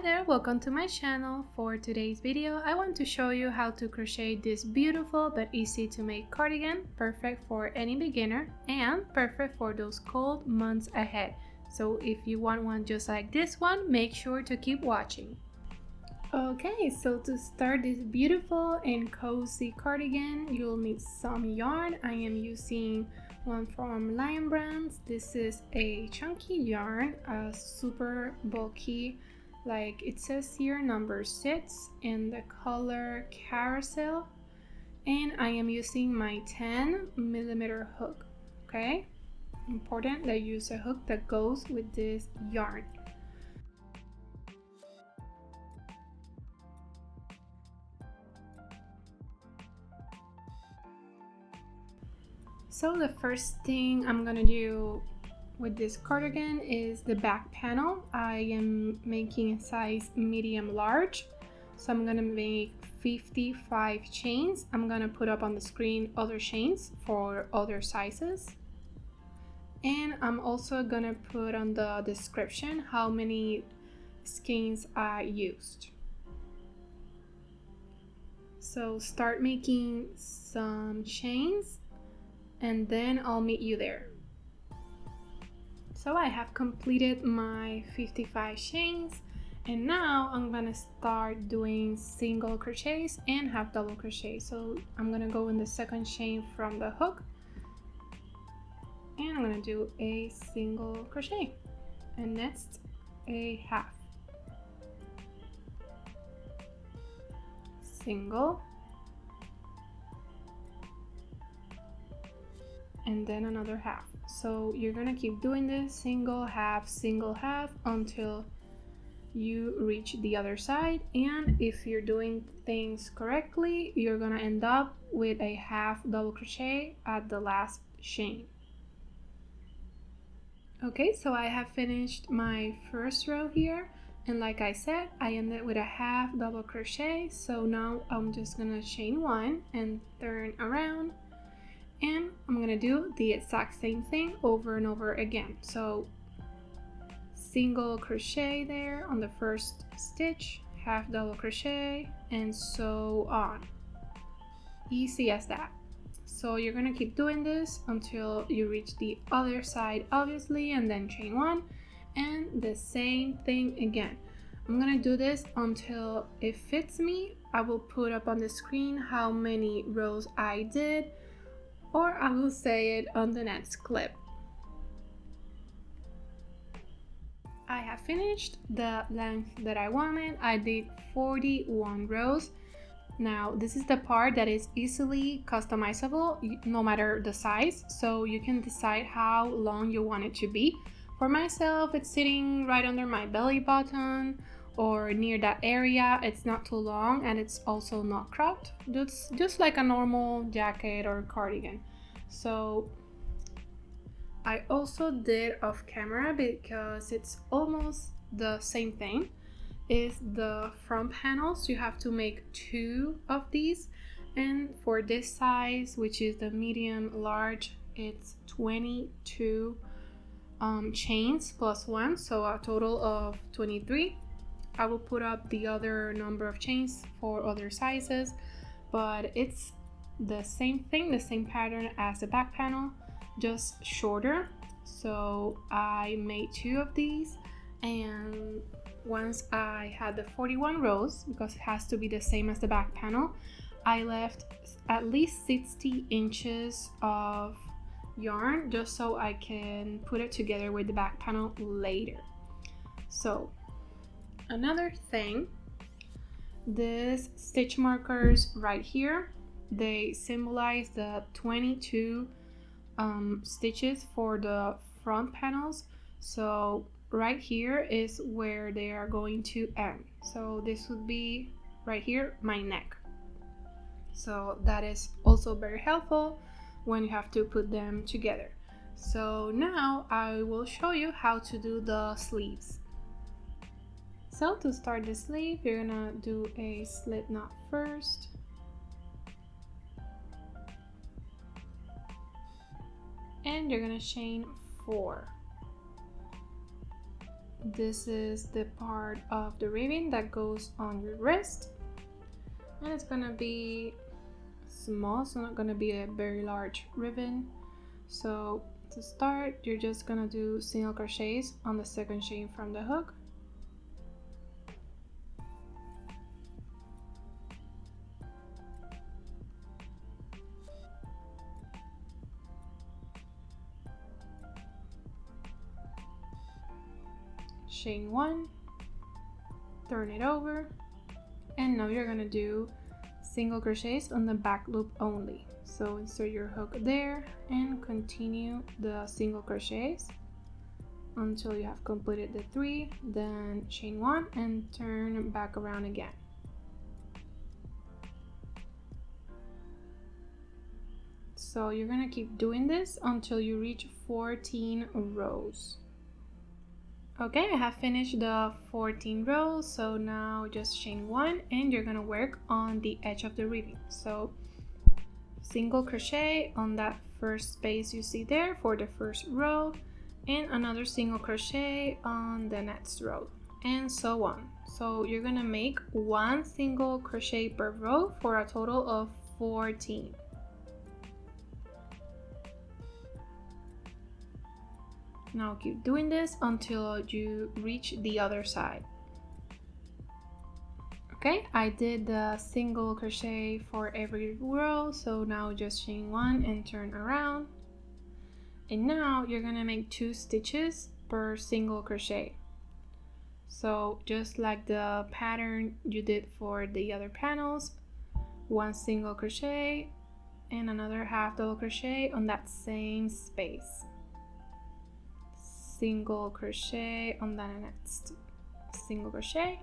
Hi there, welcome to my channel. For today's video, I want to show you how to crochet this beautiful but easy to make cardigan, perfect for any beginner and perfect for those cold months ahead. So if you want one just like this one, make sure to keep watching. Okay, so to start this beautiful and cozy cardigan, you'll need some yarn. I am using one from Lion Brands. This is a chunky yarn, super bulky, like it says here, number 6 in the color carousel, and I am using my 10mm hook. Okay, important that you use a hook that goes with this yarn. So the first thing I'm gonna do with this cardigan is the back panel. I am making a size medium large, so I'm gonna make 55 chains. I'm gonna put up on the screen other chains for other sizes, and I'm also gonna put on the description how many skeins I used. So start making some chains and then I'll meet you there. So I have completed my 55 chains, and now I'm gonna start doing single crochets and half double crochet. So I'm gonna go in the second chain from the hook and I'm gonna do a single crochet, and next a half, single, and then another half. So you're gonna keep doing this single half until you reach the other side, and if you're doing things correctly, you're gonna end up with a half double crochet at the last chain. Okay, so I have finished my first row here, and like I said, I ended with a half double crochet. So now I'm just gonna chain one and turn around, and I'm gonna do the exact same thing over and over again. So single crochet there on the first stitch, half double crochet, and so on. Easy as that. So you're gonna keep doing this until you reach the other side, obviously, and then chain one, and the same thing again. I'm gonna do this until it fits me. I will put up on the screen how many rows I did, or I will say it on the next clip. I have finished the length that I wanted. I did 41 rows. Now this is the part that is easily customizable no matter the size, so you can decide how long you want it to be. For myself, it's sitting right under my belly button or near that area. It's not too long and it's also not cropped. It's just like a normal jacket or cardigan. So I also did off camera because it's almost the same thing. Is the front panels. You have to make 2 of these, and for this size, which is the medium large, it's 22 chains plus 1, so a total of 23. I will put up the other number of chains for other sizes, but it's the same thing, the same pattern as the back panel, just shorter. So I made 2 of these, and once I had the 41 rows, because it has to be the same as the back panel, I left at least 60 inches of yarn just so I can put it together with the back panel later. So another thing, these stitch markers right here, they symbolize the 22 stitches for the front panels. So right here is where they are going to end. So this would be right here, my neck. So that is also very helpful when you have to put them together. So now I will show you how to do the sleeves. So to start the sleeve, you're gonna do a slip knot first. And you're gonna chain 4. this is the part of the ribbon that goes on your wrist, and it's gonna be small, so not gonna be a very large ribbon. So to start, you're just gonna do single crochets on the second chain from the hook. Chain 1, turn it over, and now you're gonna do single crochets on the back loop only. So insert your hook there and continue the single crochets until you have completed the 3, then chain 1 and turn back around again. So you're gonna keep doing this until you reach 14 rows. Okay, I have finished the 14 rows, so now just chain 1 and you're gonna work on the edge of the ribbon. So single crochet on that first space you see there for the first row, and another single crochet on the next row, and so on. So you're gonna make 1 single crochet per row for a total of 14. Now keep doing this until you reach the other side. Okay, I did the single crochet for every row, so now just chain 1 and turn around. And now you're gonna make 2 stitches per single crochet. So just like the pattern you did for the other panels, 1 single crochet and another half double crochet on that same space. Single crochet on the next single crochet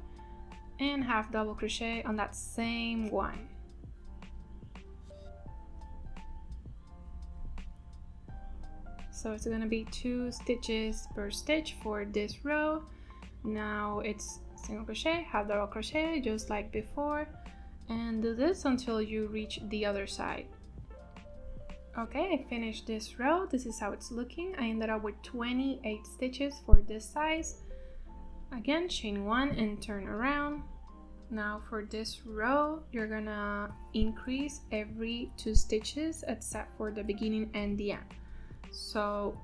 and half double crochet on that same one. So it's going to be 2 stitches per stitch for this row. Now it's single crochet, half double crochet just like before, and do this until you reach the other side. Okay, I finished this row. This is how it's looking. I ended up with 28 stitches for this size. Again, chain 1 and turn around. Now for this row, you're gonna increase every 2 stitches except for the beginning and the end. So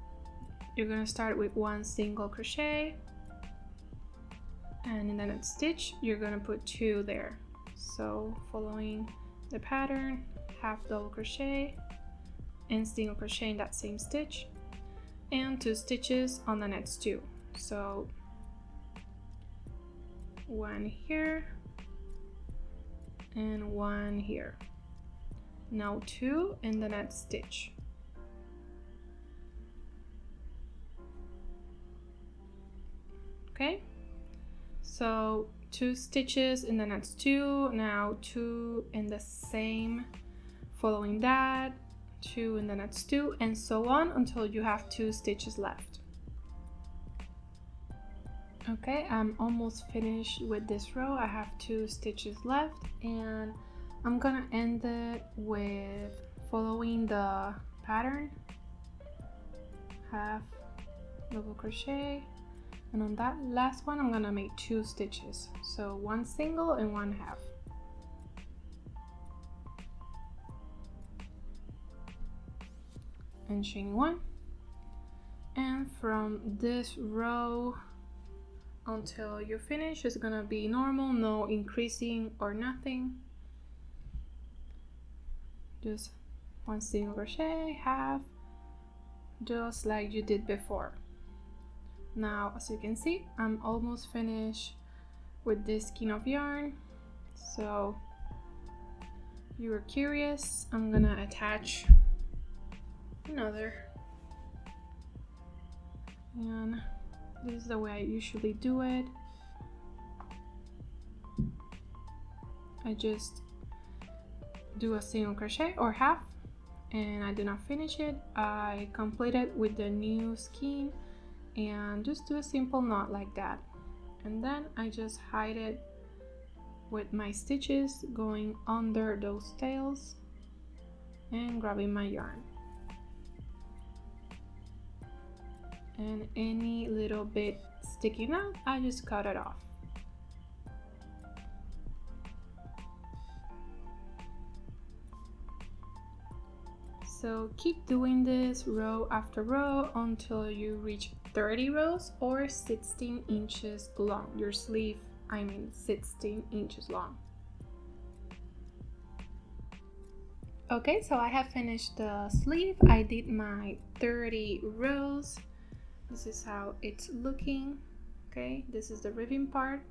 you're gonna start with 1 single crochet, and in the next stitch, you're gonna put 2 there. So following the pattern, half double crochet, and single crochet in that same stitch, and 2 stitches on the next 2. So 1 here and 1 here. Now 2 in the next stitch. Okay, so 2 stitches in the next 2, now 2 in the same, following that 2 in the next 2, and so on until you have 2 stitches left. Okay, I'm almost finished with this row. I have 2 stitches left, and I'm gonna end it with following the pattern, half double crochet, and on that last one I'm gonna make 2 stitches, so 1 single and 1 half. And chain 1, and from this row until you finish it's gonna be normal, no increasing or nothing, just 1 single crochet, half, just like you did before. Now as you can see, I'm almost finished with this skein of yarn. So you were curious, I'm gonna attach another, and this is the way I usually do it. I just do a single crochet or half, and I do not finish it. I complete it with the new skein and just do a simple knot like that, and then I just hide it with my stitches going under those tails and grabbing my yarn. And any little bit sticking out, I just cut it off. So keep doing this row after row until you reach 30 rows or 16 inches long. Your sleeve, 16 inches long. Okay, so I have finished the sleeve. I did my 30 rows. This is how it's looking. Okay, this is the ribbing part.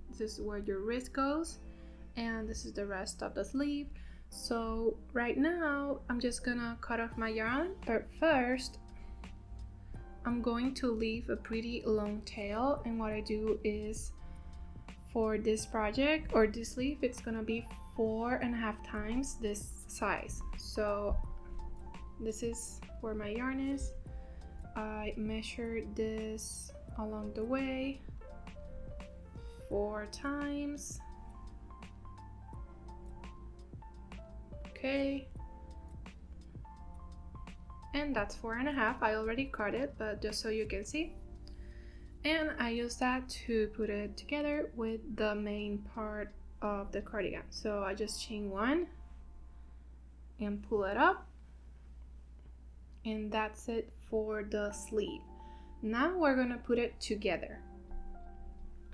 This is where your wrist goes, and this is the rest of the sleeve. So right now I'm just gonna cut off my yarn, but first I'm going to leave a pretty long tail, and what I do is for this project or this sleeve, it's gonna be 4.5 times this size. So this is where my yarn is. I measured this along the way 4 times. Okay, and that's 4.5. I already cut it, but just so you can see. And I use that to put it together with the main part of the cardigan. So I just chain 1 and pull it up, and that's it for the sleeve. Now we're gonna put it together.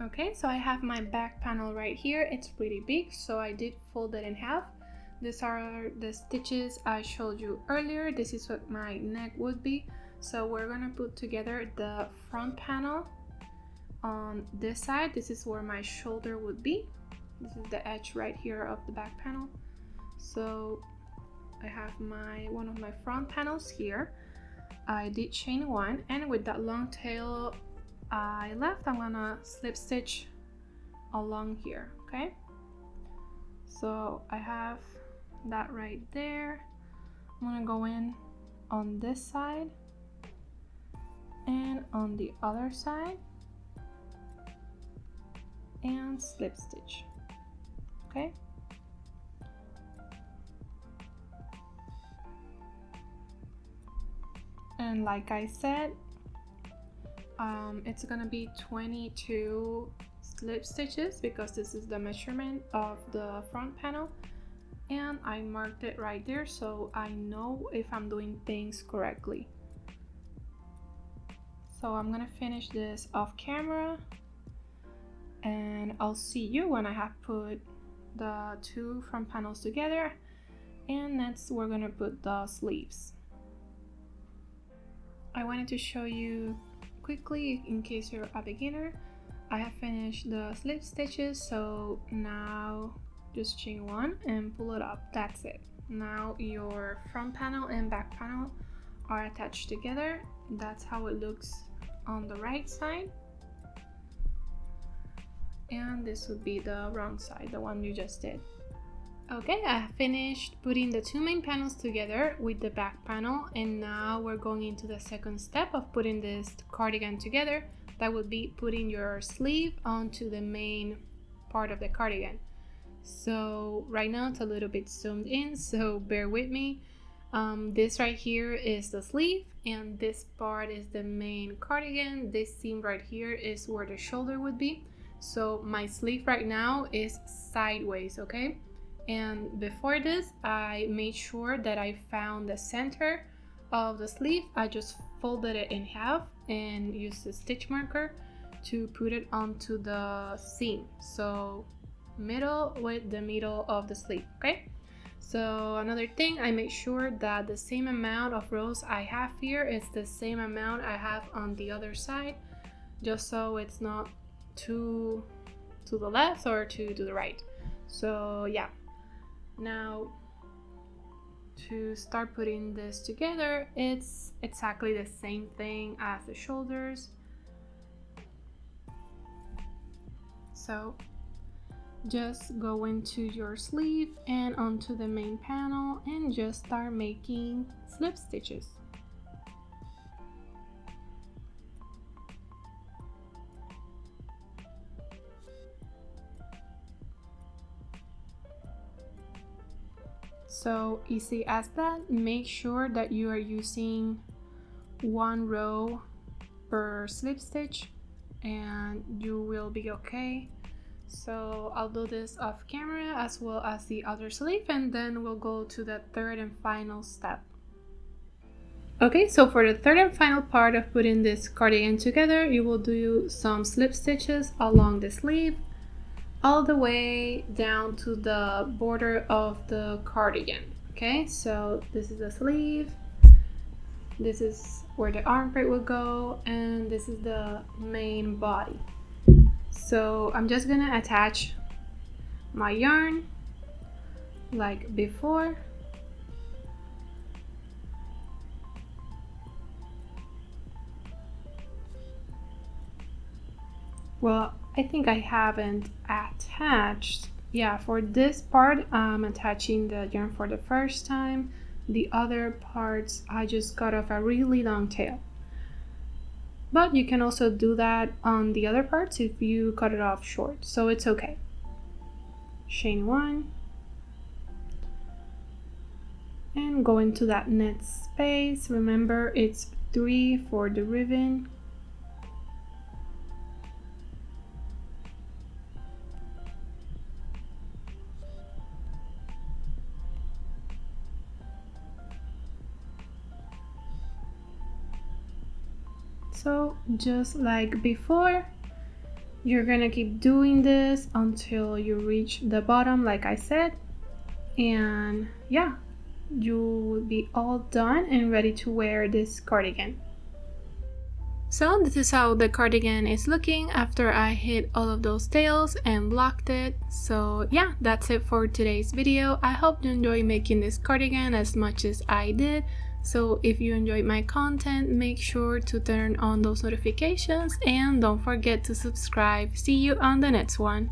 Okay, so I have my back panel right here. It's pretty big, so I did fold it in half. These are the stitches I showed you earlier. This is what my neck would be. So we're gonna put together the front panel on this side. This is where my shoulder would be. This is the edge right here of the back panel. So I have one of my front panels here. I did chain 1, and with that long tail I left, I'm gonna slip stitch along here. Okay, so I have that right there. I'm gonna go in on this side and on the other side and slip stitch. Okay, and like I said, it's gonna be 22 slip stitches because this is the measurement of the front panel, and I marked it right there so I know if I'm doing things correctly. So I'm gonna finish this off camera, and I'll see you when I have put the 2 front panels together. And next we're gonna put the sleeves. I wanted to show you quickly in case you're a beginner. I have finished the slip stitches, so now just chain 1 and pull it up. That's it. Now your front panel and back panel are attached together. That's how it looks on the right side, and this would be the wrong side, the one you just did. Okay, I have finished putting the 2 main panels together with the back panel, and now we're going into the second step of putting this cardigan together. That would be putting your sleeve onto the main part of the cardigan. So right now it's a little bit zoomed in, so bear with me. This right here is the sleeve, and this part is the main cardigan. This seam right here is where the shoulder would be. So my sleeve right now is sideways, okay? And before this, I made sure that I found the center of the sleeve. I just folded it in half and used a stitch marker to put it onto the seam. So middle with the middle of the sleeve, okay? So another thing, I make sure that the same amount of rows I have here is the same amount I have on the other side, just so it's not too to the left or to the right. So yeah, now to start putting this together, it's exactly the same thing as the shoulders. So just go into your sleeve and onto the main panel and just start making slip stitches. So easy as that. Make sure that you are using 1 row per slip stitch and you will be okay. So I'll do this off camera as well as the other sleeve, and then we'll go to the third and final step. Okay, so for the third and final part of putting this cardigan together, you will do some slip stitches along the sleeve all the way down to the border of the cardigan. Okay, so this is the sleeve, this is where the armpit will go, and this is the main body. So I'm just gonna attach my yarn like before. Well, I think I haven't attached. Yeah, for this part, I'm attaching the yarn for the first time. The other parts, I just cut off a really long tail. But you can also do that on the other parts if you cut it off short, so it's okay. Chain 1. And go into that knit space. Remember, it's 3 for the ribbon. So just like before, you're gonna keep doing this until you reach the bottom, like I said, and yeah, you will be all done and ready to wear this cardigan. So this is how the cardigan is looking after I hit all of those tails and blocked it. So yeah, that's it for today's video. I hope you enjoy making this cardigan as much as I did. So if you enjoyed my content, make sure to turn on those notifications and don't forget to subscribe. See you on the next one.